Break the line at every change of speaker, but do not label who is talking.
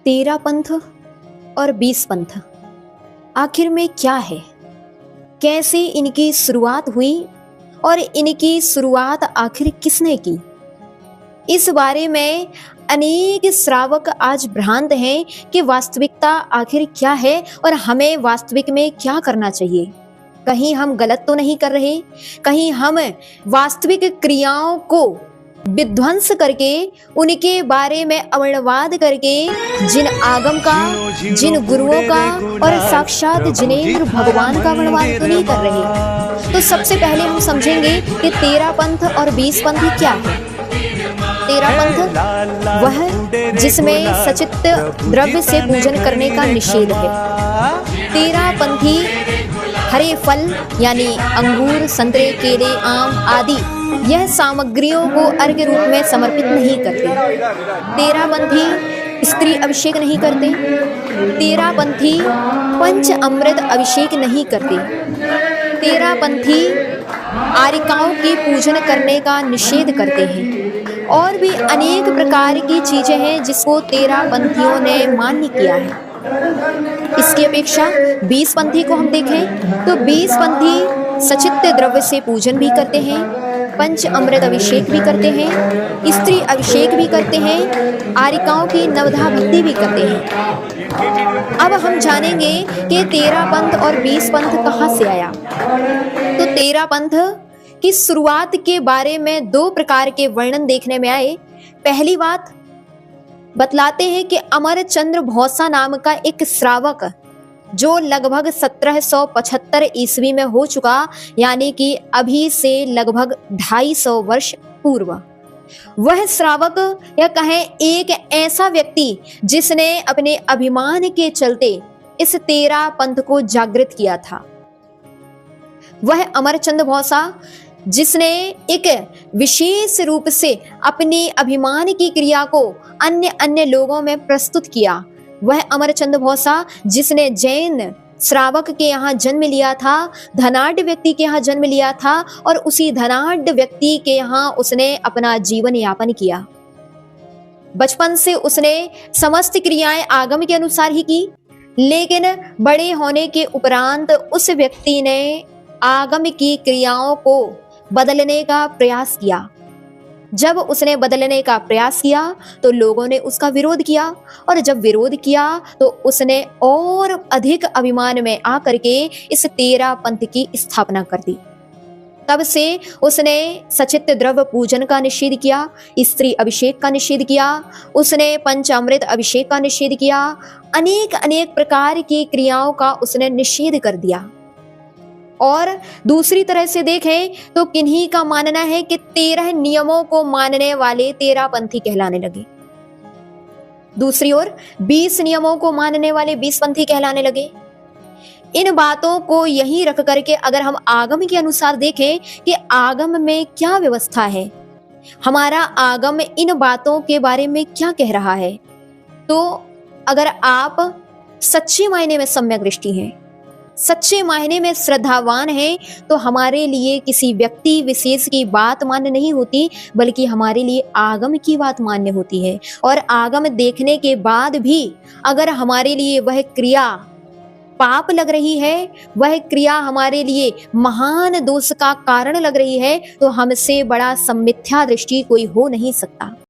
13 पंथ और 20 पंथ आखिर में क्या है, कैसे इनकी शुरुआत हुई और इनकी शुरुआत आखिर किसने की। इस बारे में अनेक श्रावक आज भ्रांत हैं कि वास्तविकता आखिर क्या है और हमें वास्तविक में क्या करना चाहिए। कहीं हम गलत तो नहीं कर रहे, कहीं हम वास्तविक क्रियाओं को विध्वंस करके उनके बारे में अवर्णवाद करके जिन आगम का, जिन गुरुओं का और साक्षात जिनेंद्र भगवान का वर्णवाद तो नहीं कर रहे। तो सबसे पहले हम समझेंगे कि 13 पंथ और 20 पंथ क्या है। 13 पंथ वह जिसमें सचित द्रव्य से पूजन करने का निषेध है। 13 पंथी हरे फल यानी अंगूर, संतरे, केले, आम आदि यह सामग्रियों को अर्घ्य रूप में समर्पित नहीं करते। 13 पंथी स्त्री अभिषेक नहीं करते। 13 पंथी पंच अमृत अभिषेक नहीं करते। 13 पंथी आरिकाओं की पूजन करने का निषेध करते हैं। और भी अनेक प्रकार की चीजें हैं जिसको 13 पंथियों ने मान्य किया है। इसकी अपेक्षा 20 पंथी को हम देखें तो 20 पंथी सचित द्रव्य से पूजन भी करते हैं, पंच अमृत अभिषेक भी करते हैं, स्त्री अभिषेक भी करते हैं, आरिकाओं की नवधा भक्ति भी करते हैं। अब हम जानेंगे कि 13 पंथ और 20 पंथ कहाँ से आया। तो 13 पंथ की शुरुआत के बारे में 2 प्रकार के वर्णन देखने में आए। पहली बात बतलाते हैं कि अमरचंद्र भौसा नाम का एक श्रावक जो लगभग 1775 ईस्वी में हो चुका, यानी कि अभी से लगभग 250 वर्ष पूर्व, वह श्रावक या कहें एक ऐसा व्यक्ति जिसने अपने अभिमान के चलते इस 13 पंथ को जागृत किया था। वह अमरचंद्र भौसा जिसने एक विशेष रूप से अपनी अभिमान की क्रिया को अन्य लोगों में प्रस्तुत किया। वह अमरचंद्र भौसा जिसने जैन श्रावक के यहाँ जन्म लिया था, धनाढ़ व्यक्ति के यहाँ जन्म लिया था और उसी धनाढ़ व्यक्ति के यहाँ उसने अपना जीवन यापन किया। बचपन से उसने समस्त क्रियाएं आगम के अनुसार ही की, लेकिन बड़े होने के उपरांत उस व्यक्ति ने आगम की क्रियाओं को बदलने का प्रयास किया। जब उसने बदलने का प्रयास किया तो लोगों ने उसका विरोध किया, और जब विरोध किया तो उसने और अधिक अभिमान में आकर के इस 13 पंथ की स्थापना कर दी। तब से उसने सचित द्रव्य पूजन का निषेध किया, स्त्री अभिषेक का निषेध किया, उसने पंचामृत अभिषेक का निषेध किया, अनेक प्रकार की क्रियाओं का उसने निषेध कर दिया। और दूसरी तरह से देखें तो किन्हीं का मानना है कि 13 नियमों को मानने वाले 13 पंथी कहलाने लगे। दूसरी ओर 20 नियमों को मानने वाले 20 पंथी कहलाने लगे। इन बातों को यहीं रख करके अगर हम आगम के अनुसार देखें कि आगम में क्या व्यवस्था है, हमारा आगम इन बातों के बारे में क्या कह रहा है, तो अगर आप सच्चे मायने में सम्यक दृष्टि हैं, सच्चे मायने में श्रद्धावान हैं, तो हमारे लिए किसी व्यक्ति विशेष की बात मान्य नहीं होती, बल्कि हमारे लिए आगम की बात मान्य होती है। और आगम देखने के बाद भी अगर हमारे लिए वह क्रिया पाप लग रही है, वह क्रिया हमारे लिए महान दोष का कारण लग रही है, तो हमसे बड़ा सम्मिथ्या दृष्टि कोई हो नहीं सकता।